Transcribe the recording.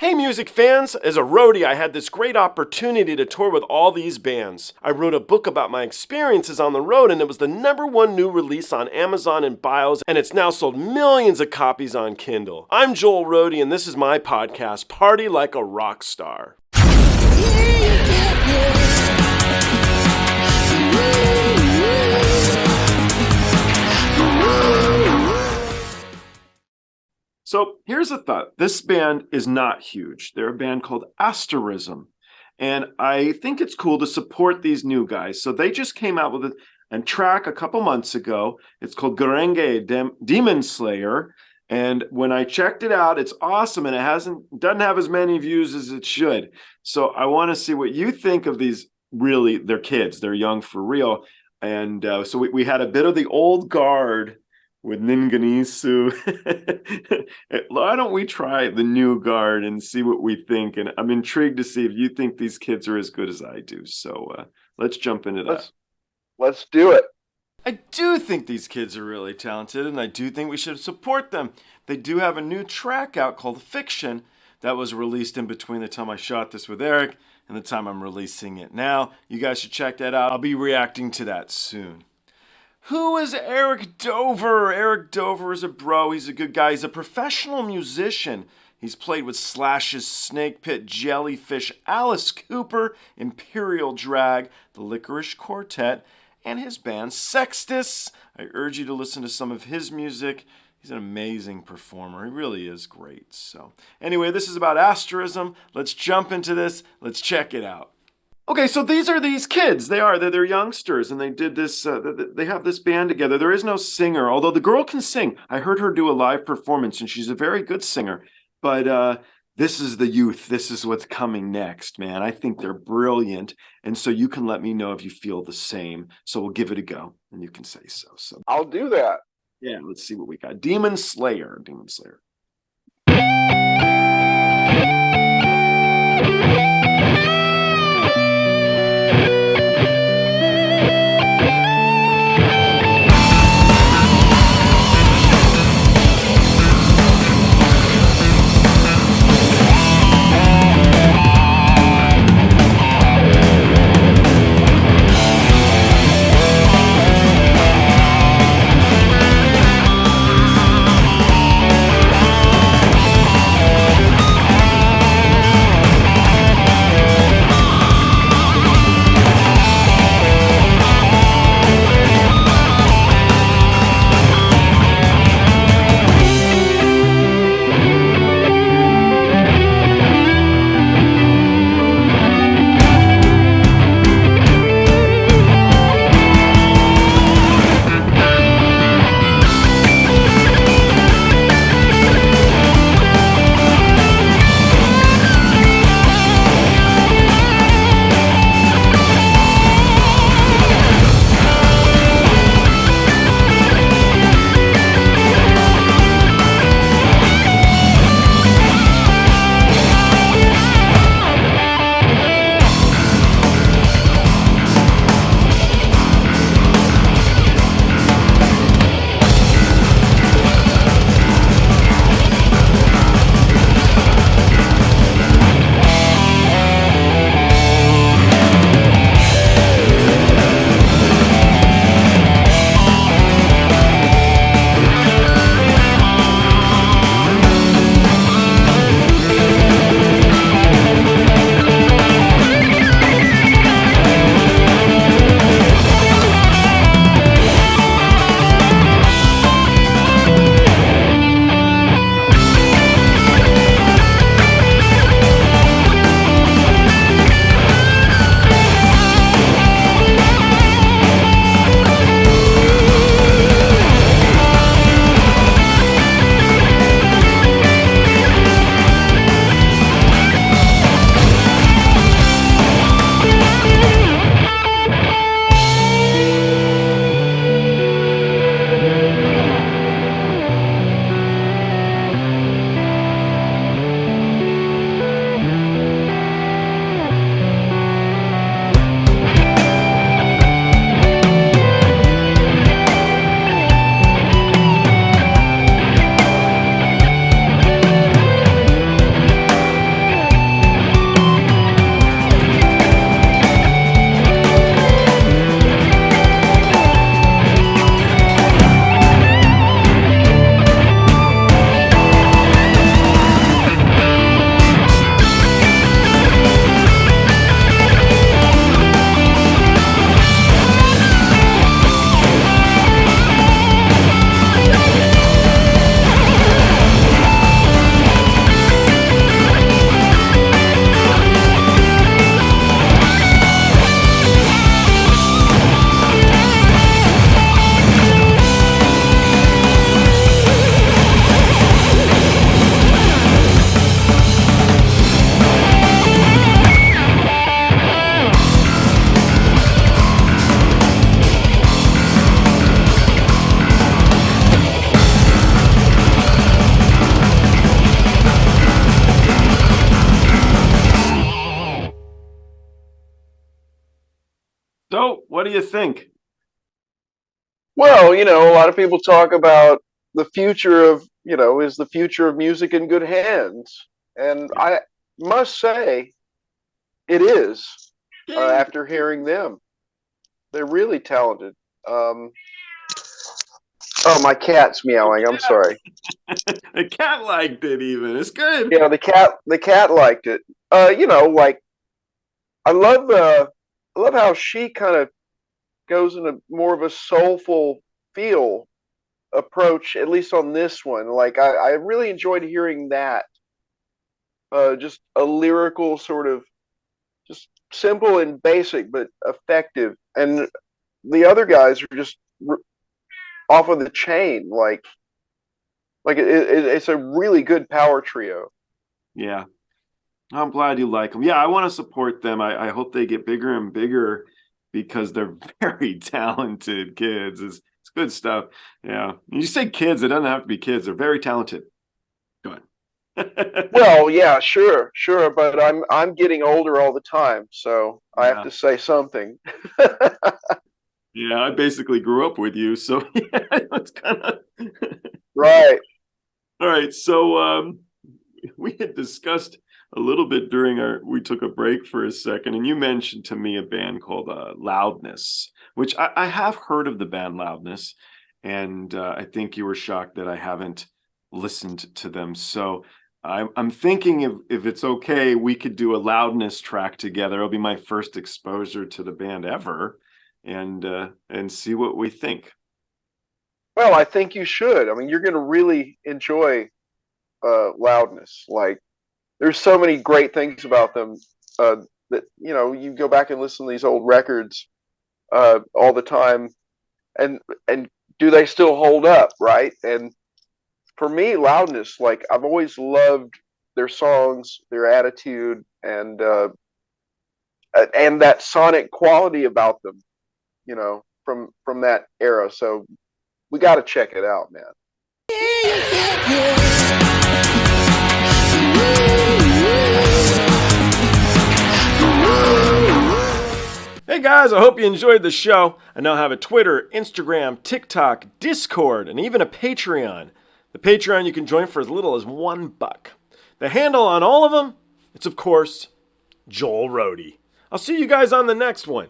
Hey music fans! As a roadie, I had this great opportunity to tour with all these bands. I wrote a book about my experiences on the road, and it was the #1 new release on Amazon and Bios, and it's now sold millions of copies on Kindle. I'm Joel Roadie, and this is my podcast, Party Like a Rock Star. So here's a thought. This band is not huge. They're a band called ASTERISM. And I think it's cool to support these new guys. So they just came out with a track a couple months ago. It's called Gurenge, Demon Slayer. And when I checked it out, it's awesome. And it doesn't have as many views as it should. So I want to see what you think of these. Really, they're kids. They're young for real. And so we had a bit of the old guard with Ninganisu. Why don't we try the new guard and see what we think? And I'm intrigued to see if you think these kids are as good as I do. So let's jump into that. Let's do it. I do think these kids are really talented, and I do think we should support them. They do have a new track out called Fiction that was released in between the time I shot this with Eric and the time I'm releasing it now. You guys should check that out. I'll be reacting to that soon. Who is Eric Dover? Eric Dover is a bro. He's a good guy. He's a professional musician. He's played with Slash's Snakepit, Jellyfish, Alice Cooper, Imperial Drag, the Lickerish Quartet, and his band Sextus. I urge you to listen to some of his music. He's an amazing performer. He really is great. So anyway, this is about Asterism. Let's jump into this. Let's check it out. Okay, so these kids. They're youngsters, and they did this. They have this band together. There is no singer, although the girl can sing. I heard her do a live performance, and she's a very good singer. But this is the youth. This is what's coming next, man. I think they're brilliant, and so you can let me know if you feel the same. So we'll give it a go, and you can say so. So I'll do that. Yeah, let's see what we got. Demon Slayer. Demon Slayer. So, what do you think? Well, a lot of people talk about the future of, is the future of music in good hands? And Yeah. I must say it is, Yay! after hearing them. They're really talented. Um, oh, my cat's The meowing. I'm cat, sorry. the cat liked it even. It's good. Yeah, the cat liked it. Like I love how she kind of goes in a more of a soulful feel approach, at least on this one. Like I really enjoyed hearing that. Just a lyrical sort of, just simple and basic, but effective. And the other guys are just off of the chain. It's a really good power trio. Yeah. I'm glad you like them. Yeah, I want to support them. I hope they get bigger and bigger because they're very talented kids. It's good stuff. Yeah. You say kids, it doesn't have to be kids. They're very talented. Go ahead. Well, yeah, sure, but I'm getting older all the time, so I have Yeah. to say something. Yeah, I basically grew up with you, so yeah, it's kind of Right. all right. So we had discussed a little bit during we took a break for a second, and you mentioned to me a band called Loudness, which I have heard of the band Loudness, and I think you were shocked that I haven't listened to them. So I'm thinking if it's okay, we could do a Loudness track together. It'll be my first exposure to the band ever, and see what we think. Well, I think you should. I mean, you're going to really enjoy Loudness. Like, there's so many great things about them, that you go back and listen to these old records all the time, and do they still hold up, right? And for me, Loudness, like, I've always loved their songs, their attitude, and that sonic quality about them, from that era. So we got to check it out, man. Hey guys, I hope you enjoyed the show. I now have a Twitter, Instagram, TikTok, Discord, and even a Patreon. The Patreon you can join for as little as $1. The handle on all of them, it's of course Joel Roadie. I'll see you guys on the next one.